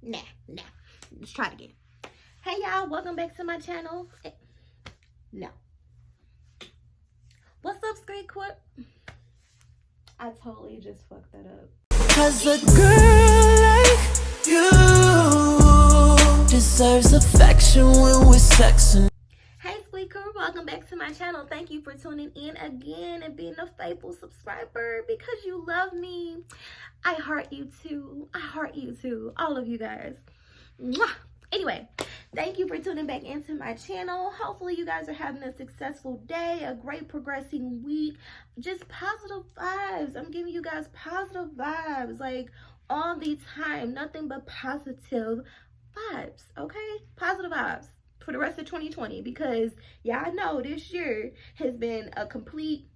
Nah. Let's try it again. Hey y'all, welcome back to my channel. No. What's up, Street Court? I totally just fucked that up. Cause a girl like you deserves affection when we're sexing. Hey Squeak Crew, welcome back to my channel. Thank you for tuning in again and being a faithful subscriber because you love me. I heart you too. I heart you too. All of you guys. Mwah. Anyway, thank you for tuning back into my channel. Hopefully you guys are having a successful day, a great progressing week, just positive vibes. I'm giving you guys positive vibes, like all the time, nothing but positive vibes, okay? Positive vibes for the rest of 2020 because y'all know this year has been a complete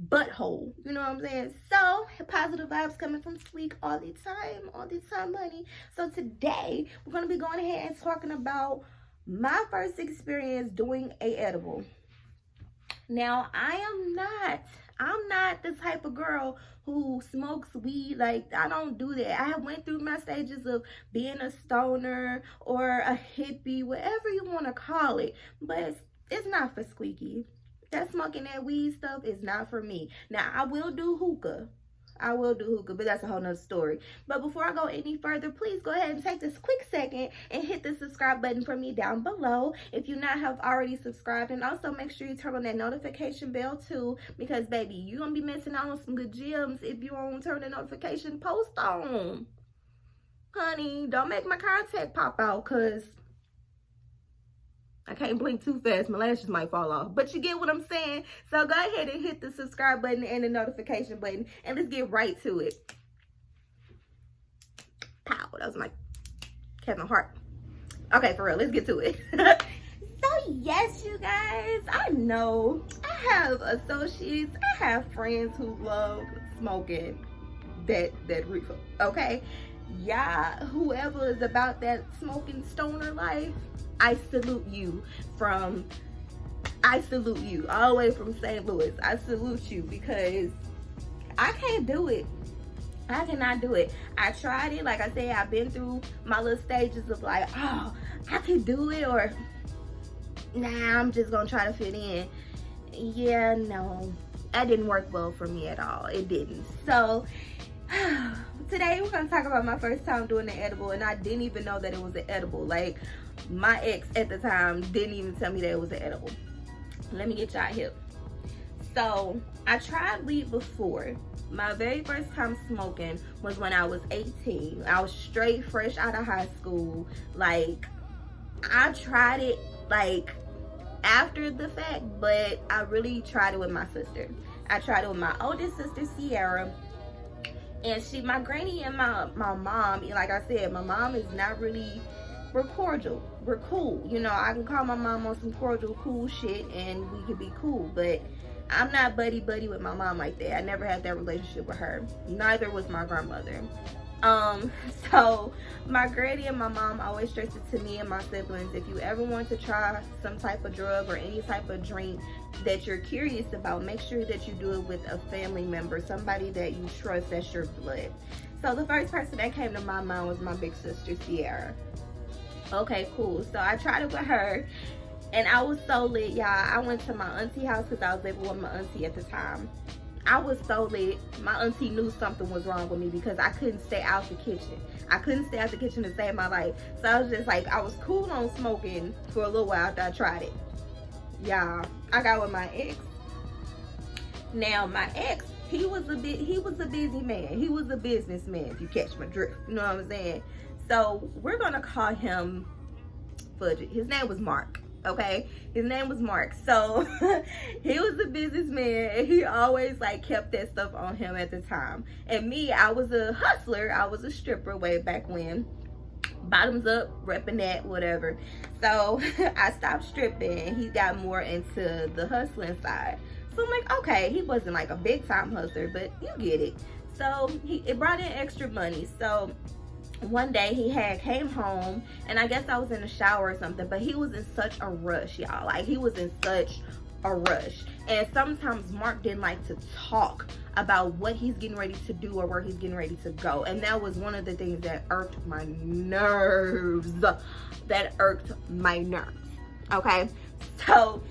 butthole, you know what I'm saying? So positive vibes coming from Squeak all the time, honey. So today we're gonna be going ahead and talking about my first experience doing a edible. Now I'm not the type of girl who smokes weed. Like, I don't do that. I went through my stages of being a stoner or a hippie, whatever you want to call it, but it's not for Squeaky. That smoking that weed stuff is not for me. Now, I will do hookah, but that's a whole nother story. But before I go any further, please go ahead and take this quick second and hit the subscribe button for me down below if you not have already subscribed. And also make sure you turn on that notification bell too, because baby, you're gonna be missing out on some good gems if you don't turn the notification post on. Honey, don't make my contact pop out because I can't blink too fast. My lashes might fall off. But you get what I'm saying? So go ahead and hit the subscribe button and the notification button. And let's get right to it. Pow. That was my Kevin Hart. Okay, for real. Let's get to it. So, yes, you guys. I know. I have associates. I have friends who love smoking that reefer. Okay? Yeah, whoever is about that smoking stoner life, I salute you all the way from St. Louis. I salute you because I can't do it. I cannot do it. I tried it. Like I said, I've been through my little stages of like, oh, I can do it, or nah, I'm just gonna try to fit in. Yeah, no, that didn't work well for me at all. It didn't. So today we're gonna talk about my first time doing the edible, and I didn't even know that it was an edible. Like, my ex at the time didn't even tell me that it was an edible. Let me get y'all hip. So I tried weed before. My very first time smoking was when I was 18. I was straight fresh out of high school. Like, I tried it like after the fact, but I really tried it with my sister. I tried it with my oldest sister, Sierra. And my granny and my mom, like I said, my mom is not really, we're cordial, we're cool. You know, I can call my mom on some cordial, cool shit and we could be cool, but I'm not buddy with my mom like that. I never had that relationship with her. Neither was my grandmother. So my granny and my mom always stressed it to me and my siblings, if you ever want to try some type of drug or any type of drink that you're curious about, make sure that you do it with a family member, somebody that you trust, that's your blood. So the first person that came to my mind was my big sister, Sierra. Okay, cool. So I tried it with her and I was so lit, y'all. I went to my auntie house because I was living with my auntie at the time. I was so lit. My auntie knew something was wrong with me because I couldn't stay out the kitchen. I couldn't stay out the kitchen to save my life. So I was just like, I was cool on smoking for a little while after I tried it. Y'all, I got with my ex. Now my ex, he was a busy man. He was a businessman, if you catch my drift. You know what I'm saying? So we're gonna call him Fudge. His name was Mark. Okay, his name was Mark. So he was a businessman and he always like kept that stuff on him at the time. And me, I was a hustler. I was a stripper way back when. Bottoms up, repping that, whatever. So I stopped stripping and he got more into the hustling side. So I'm like, okay, he wasn't like a big time hustler, but you get it. So it brought in extra money. So one day he came home and I guess I was in the shower or something, but he was in such a rush, y'all. Like, he was in such a rush. And sometimes Mark didn't like to talk about what he's getting ready to do or where he's getting ready to go. And that was one of the things that irked my nerves. That irked my nerves. Okay? So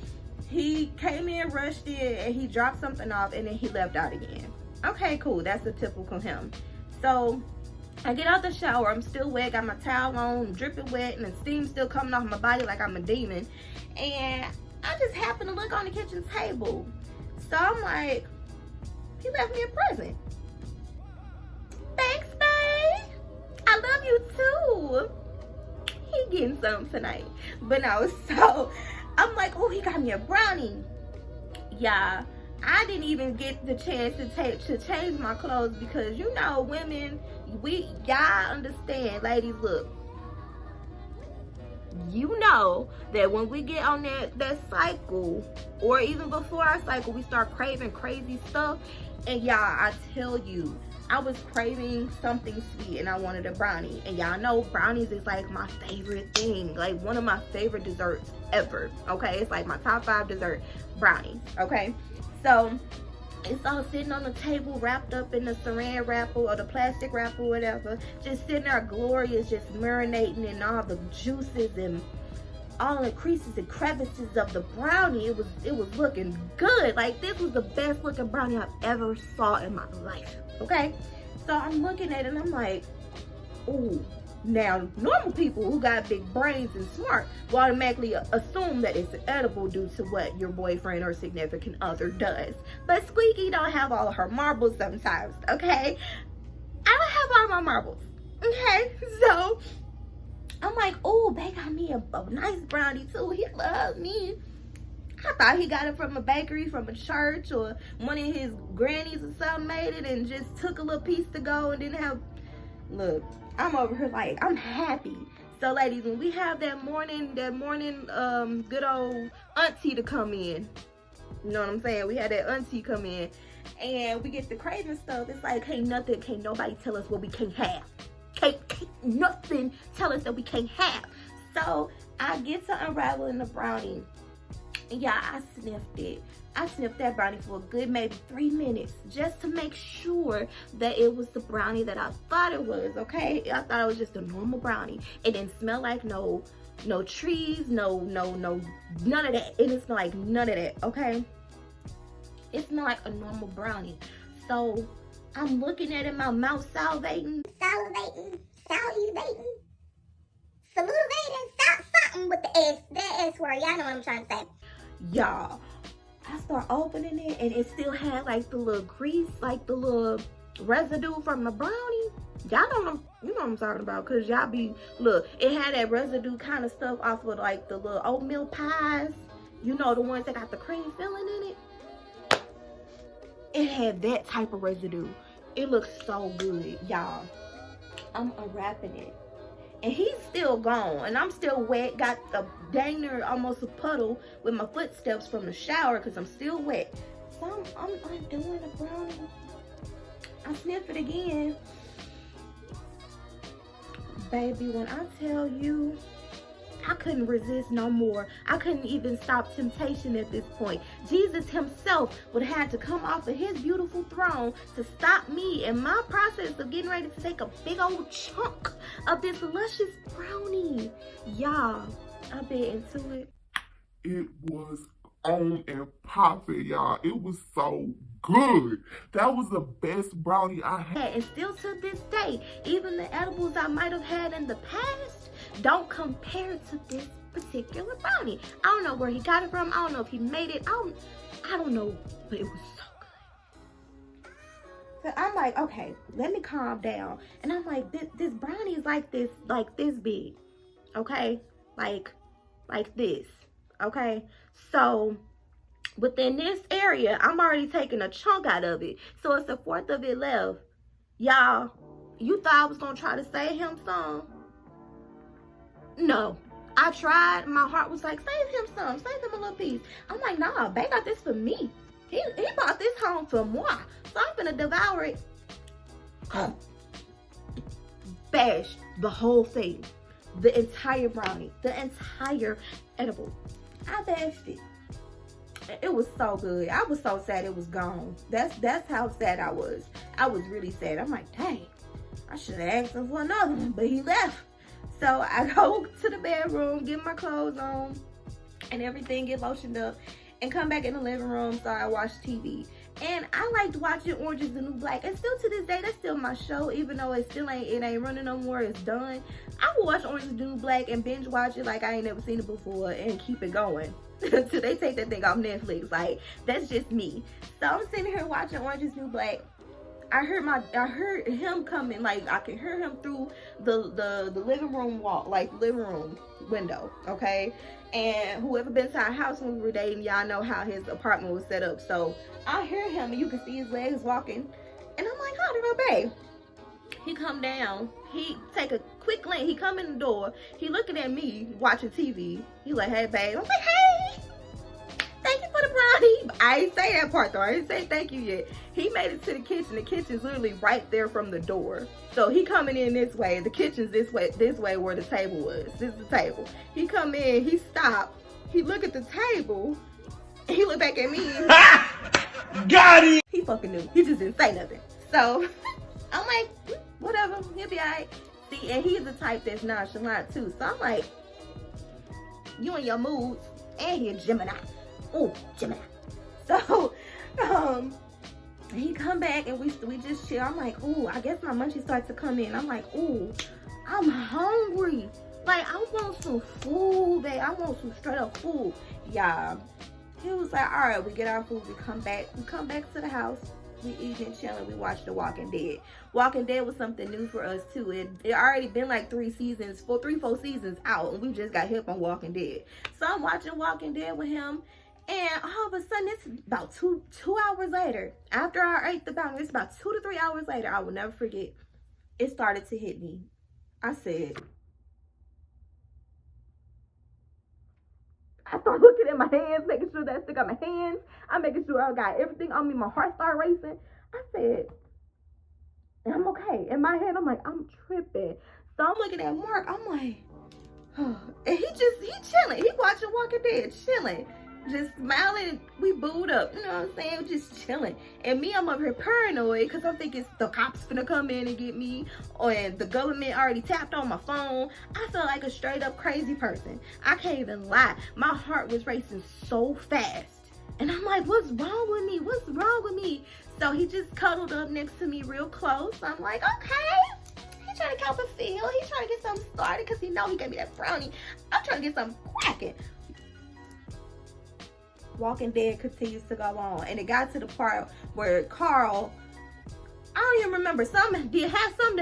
he came in, rushed in, and he dropped something off, and then he left out again. Okay, cool. That's a typical him. So I get out the shower. I'm still wet. Got my towel on. I'm dripping wet, and the steam still coming off my body like I'm a demon. And I just happened to look on the kitchen table. So I'm like, he left me a present. Thanks, babe. I love you too. He getting something tonight. But no, so I'm like, oh, he got me a brownie. Yeah, I didn't even get the chance to change my clothes because, you know, women, y'all understand, ladies, look. You know that when we get on that cycle, or even before our cycle, we start craving crazy stuff. And y'all, I tell you, I was craving something sweet and I wanted a brownie. And y'all know brownies is like my favorite thing, like one of my favorite desserts ever. Okay, it's like my top 5 dessert, brownies. Okay, so it's all sitting on the table, wrapped up in the saran wrapper or the plastic wrapper, whatever, just sitting there glorious, just marinating in all the juices and all the creases and crevices of the brownie. It was looking good. Like, this was the best looking brownie I've ever saw in my life. Okay, so I'm looking at it and I'm like, ooh. Now, normal people who got big brains and smart will automatically assume that it's edible due to what your boyfriend or significant other does. But Squeaky don't have all of her marbles sometimes, okay? I don't have all my marbles, okay? So I'm like, oh, babe got me a nice brownie too. He loves me. I thought he got it from a bakery, from a church, or one of his grannies or something made it and just took a little piece to go and didn't have. Look, I'm over here like, I'm happy. So ladies, when we have that morning good old auntie to come in, you know what I'm saying? We had that auntie come in and we get the craving stuff. It's like, can't nobody tell us what we can't have. Can't nothing tell us that we can't have. So I get to unraveling the brownie. And yeah, I sniffed it. I sniffed that brownie for a good maybe 3 minutes just to make sure that it was the brownie that I thought it was, okay? I thought it was just a normal brownie. It didn't smell like no trees, no, none of that. It didn't smell like none of that, okay? It smelled like a normal brownie. So I'm looking at it in my mouth, salivating, salutating, something with the S, that S word, y'all know what I'm trying to say. Y'all, I start opening it and it still had like the little grease, like the little residue from the brownie. Y'all know you know what I'm talking about, cause y'all be, look, it had that residue kind of stuff off of like the little oatmeal pies. You know, the ones that got the cream filling in it. It had that type of residue. It looks so good, y'all. I'm unwrapping it. And he's still gone, and I'm still wet. Got a dang near almost a puddle with my footsteps from the shower because I'm still wet. So I'm doing the brownie. I sniff it again. Baby, when I tell you, I couldn't resist no more. I couldn't even stop temptation at this point. Jesus himself would have had to come off of his beautiful throne to stop me in my process of getting ready to take a big old chunk of this luscious brownie. Y'all, I bit into it. It was on and popping, y'all. It was so good. That was the best brownie I had. And still to this day, even the edibles I might have had in the past don't compare to this particular brownie. I don't know where he got it from. I don't know if he made it. I don't know, but it was so good. So I'm like, okay, let me calm down. And I'm like, this brownie is like this big, okay? Like this, okay? So within this area, I'm already taking a chunk out of it. So it's a fourth of it left. Y'all, you thought I was gonna try to save him some? No, I tried. My heart was like, save him some, save him a little piece. I'm like, nah, babe got this for me. He brought this home for moi. So I'm gonna devour it. Bash the whole thing. The entire brownie. The entire edible. I bashed it. It was so good. I was so sad it was gone. That's how sad I was. I was really sad. I'm like, dang, I should have asked him for another one, but he left. So I go to the bedroom, get my clothes on and everything, get lotioned up, and come back in the living room, so I watch TV. And I liked watching Orange is the New Black. And still to this day, that's still my show, even though it ain't running no more, it's done. I will watch Orange is the New Black and binge watch it like I ain't never seen it before and keep it going until they take that thing off Netflix. Like, that's just me. So I'm sitting here watching Orange is the New Black. I heard him coming, like I can hear him through the living room wall, like living room window, okay? And whoever been to our house when we were dating, y'all know how his apartment was set up. So I hear him and you can see his legs walking. And I'm like, oh, there go babe. He come down, he take a quick glance, he come in the door, he looking at me watching TV. He like, hey babe. I'm like, hey, thank you for the brownie. I ain't say that part though. I didn't say thank you yet. He made it to the kitchen. The kitchen's literally right there from the door. So he coming in this way. The kitchen's this way where the table was. This is the table. He come in, he stopped, he look at the table, and he look back at me. Got it! He fucking knew. He just didn't say nothing. So I'm like, whatever, he'll be alright. See, and he's the type that's nonchalant too. So I'm like, you in your moods, and he a Gemini. Ooh, Gemini. So, he come back and we just chill. I'm like, ooh, I guess my munchies start to come in. I'm like, ooh, I'm hungry. Like, I want some food, babe. I want some straight up food. Yeah. He was like, all right, we get our food. We come back to the house. We eating, chilling. We watch The Walking Dead. Walking Dead was something new for us too. It already been like 4 seasons out, and we just got hip on Walking Dead. So I'm watching Walking Dead with him. And all of a sudden, it's about two hours later, after I ate the bounty, it's about 2 to 3 hours later, I will never forget, it started to hit me. I started looking at my hands, making sure that I still got my hands. I'm making sure I got everything on me. My heart started racing. I said, I'm okay. In my head, I'm like, I'm tripping. So I'm looking at Mark, I'm like, oh. And he chilling. He watching Walking Dead, chilling. Just smiling, we booed up, you know what I'm saying? Just chilling. And me, I'm up here paranoid because I'm thinking the cops finna come in and get me, or the government already tapped on my phone. I felt like a straight up crazy person. I can't even lie. My heart was racing so fast. And I'm like, what's wrong with me? What's wrong with me? So he just cuddled up next to me real close. I'm like, okay. He's trying to count the field. He's trying to get something started because he know he gave me that brownie. I'm trying to get something cracking. Walking Dead continues to go on, and it got to the part where Carl, I don't even remember, something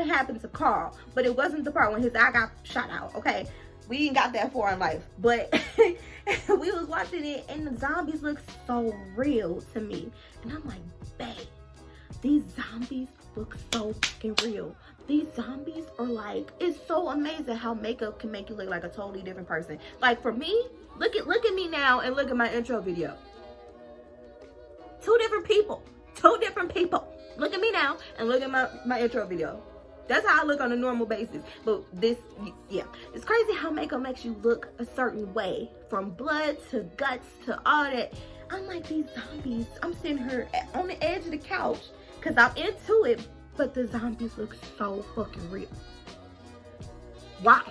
happened to Carl, but it wasn't the part when his eye got shot out. Okay, we ain't got that far in life, but we was watching it and the zombies look so real to me, and I'm like, babe, these zombies look so fucking real. These zombies are like, it's so amazing how makeup can make you look like a totally different person. Like for me, look at me now and look at my intro video. Two different people. Look at me now and look at my intro video. That's how I look on a normal basis. But this, yeah. It's crazy how makeup makes you look a certain way. From blood to guts to all that. I'm like, these zombies, I'm sitting here on the edge of the couch because I'm into it. But the zombies look so fucking real. Why?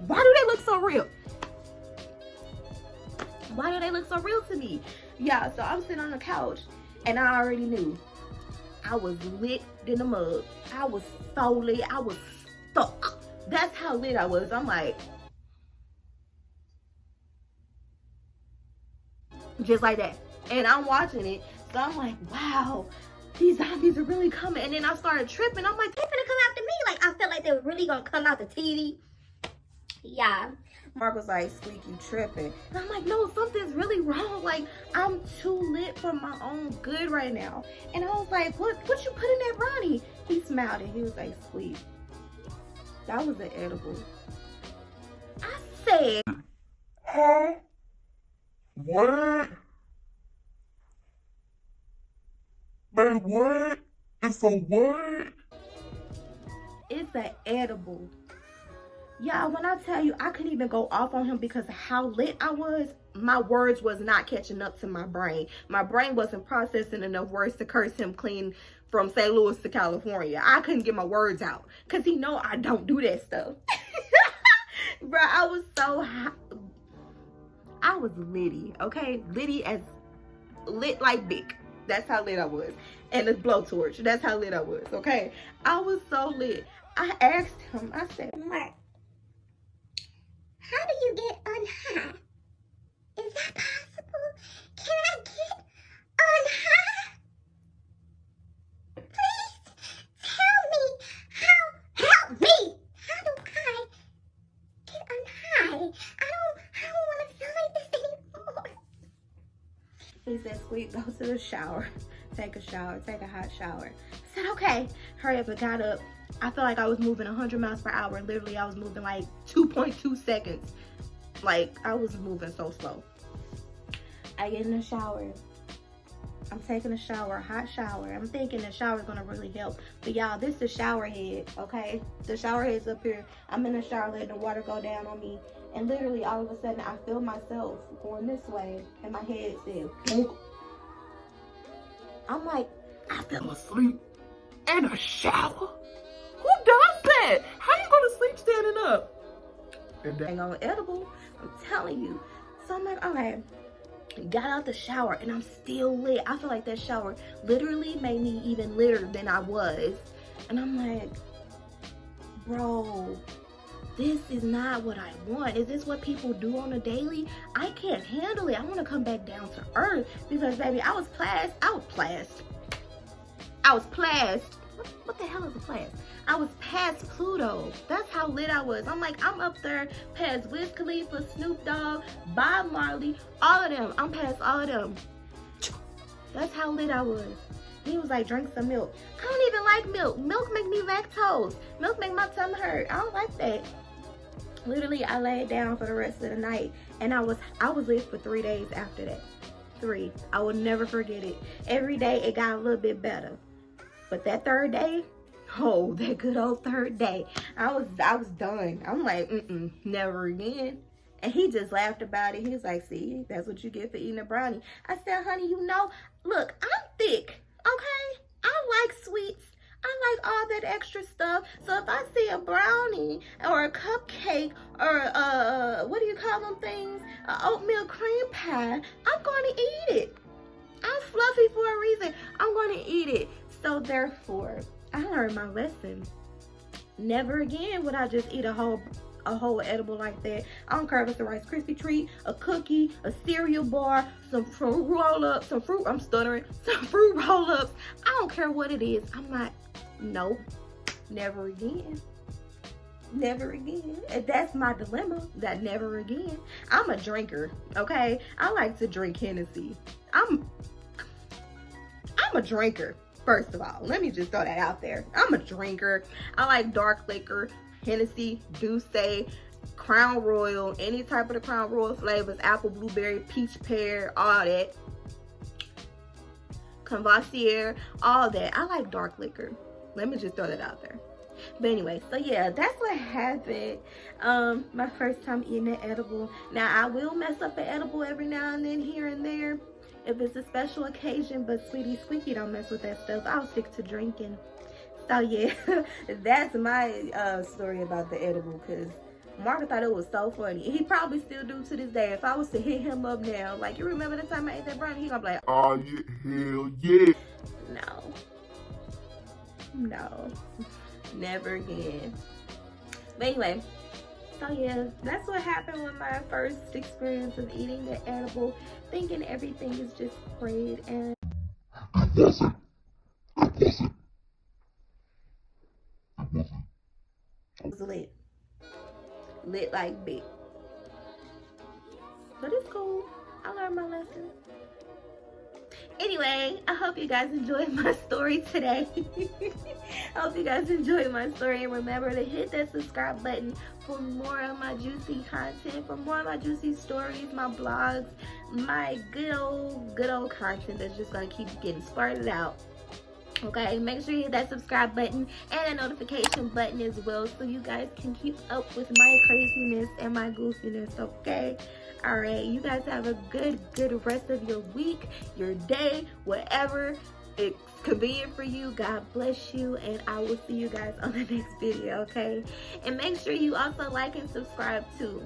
Why do they look so real? Why do they look so real to me? Yeah, so I'm sitting on the couch and I already knew. I was lit in the mug. I was so lit. I was stuck. That's how lit I was. I'm like, just like that. And I'm watching it. So I'm like, wow. These zombies are really coming. And then I started tripping. I'm like, they're gonna come after me. Like, I felt like they were really gonna come out the TV. Yeah. Mark was like, Squeak, you tripping. And I'm like, no, something's really wrong. Like, I'm too lit for my own good right now. And I was like, what you put in that brownie? He smiled and he was like, Squeak, that was an edible. I said, Huh? What? Babe, what? It's a what? it's an edible. Yeah, when I tell you I couldn't even go off on him because of how lit I was, my words was not catching up to my brain. My brain wasn't processing enough words to curse him clean from St. Louis to California. I couldn't get my words out because he know I don't do that stuff. Bro, I was so hot. I was litty, okay? Litty as lit like Bic. That's how lit I was. And a blowtorch. That's how lit I was, okay? I was so lit. I asked him, I said, Mark, how do you get unhigh? Is that possible? Can I get unhigh? Please tell me how. Help me! How do I get unhigh? I don't want to feel like this anymore. He said, Squeak, go to the shower. Take a shower. Take a hot shower. I said, okay. Hurry up. I got up. I felt like I was moving 100 miles per hour. Literally, I was moving like 2.2 seconds. Like, I was moving so slow. I get in the shower. I'm taking a shower, a hot shower. I'm thinking the shower is going to really help. But y'all, this is the shower head, okay? The shower head's up here. I'm in the shower letting the water go down on me. And literally, all of a sudden, I feel myself going this way. And my head said, Boop. I'm like, I fell asleep in a shower. Who does that? How you going to sleep standing up? And that ain't on edible. I'm telling you. So I'm like, okay. Got out the shower and I'm still lit. I feel like that shower literally made me even litter than I was. And I'm like, bro, this is not what I want. Is this what people do on a daily? I can't handle it. I want to come back down to earth because, baby, I was plast. What the hell is a plast? I was past Pluto. That's how lit I was. I'm like, I'm up there past Wiz Khalifa, Snoop Dogg, Bob Marley, all of them. I'm past all of them. That's how lit I was. He was like, drink some milk. I don't even like milk. Milk make me lactose. Milk make my tummy hurt. I don't like that. Literally, I laid down for the rest of the night. And I was lit for 3 days after that. 3. I will never forget it. Every day, it got a little bit better. But that third day, oh, that good old third day, I was done. I'm like, never again. And he just laughed about it. He was like, see, that's what you get for eating a brownie. I said, honey, you know, look, I'm thick, okay? I like sweets. I like all that extra stuff. So if I see a brownie or a cupcake or what do you call them things? An oatmeal cream pie, I'm going to eat it. I'm fluffy for a reason. I'm going to eat it. So therefore, I learned my lesson. Never again would I just eat a whole edible like that. I don't care if it's a Rice Krispie treat, a cookie, a cereal bar, some fruit roll-ups, some fruit roll-ups. I don't care what it is. I'm like, nope, never again. Never again. And that's my dilemma, that never again. I'm a drinker, okay? I like to drink Hennessy. I'm a drinker. First of all, let me just throw that out there. I'm a drinker. I like dark liquor, Hennessy, Douce, Crown Royal, any type of the Crown Royal flavors, apple, blueberry, peach, pear, all that. Convassier, all that. I like dark liquor. Let me just throw that out there. But anyway, so yeah, that's what happened. My first time eating an edible. Now, I will mess up an edible every now and then, here and there, if it's a special occasion, but sweetie Squeaky don't mess with that stuff. I'll stick to drinking. So yeah, that's my story about the edible, because Mark thought it was so funny. He probably still do to this day. If I was to hit him up now, like, you remember the time I ate that brownie? He gonna be like, oh yeah, hell yeah. No, never again. But anyway, so yeah, that's what happened with my first experience of eating the edible, thinking everything is just great, and it was lit like big. But it's cool. I learned my lesson. Anyway, I hope you guys enjoyed my story today. I hope you guys enjoyed my story, and remember to hit that subscribe button for more of my juicy content, for more of my juicy stories, my blogs, my good old content that's just gonna keep getting spurted out. Okay, make sure you hit that subscribe button and the notification button as well, so you guys can keep up with my craziness and my goofiness. Okay, all right, you guys have a good rest of your week, your day, whatever it's convenient for you. God bless you, and I will see you guys on the next video. Okay, and make sure you also like and subscribe too.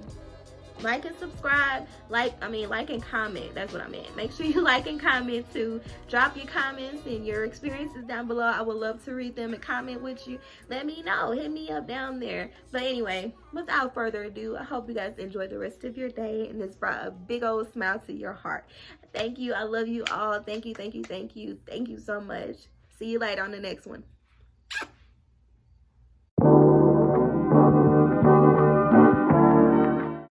Like and subscribe, like and comment. That's what I meant. Make sure you like and comment too. Drop your comments and your experiences down below. I would love to read them and comment with you. Let me know. Hit me up down there. But anyway, without further ado, I hope you guys enjoy the rest of your day, and this brought a big old smile to your heart. Thank you. I love you all. Thank you so much. See you later on the next one.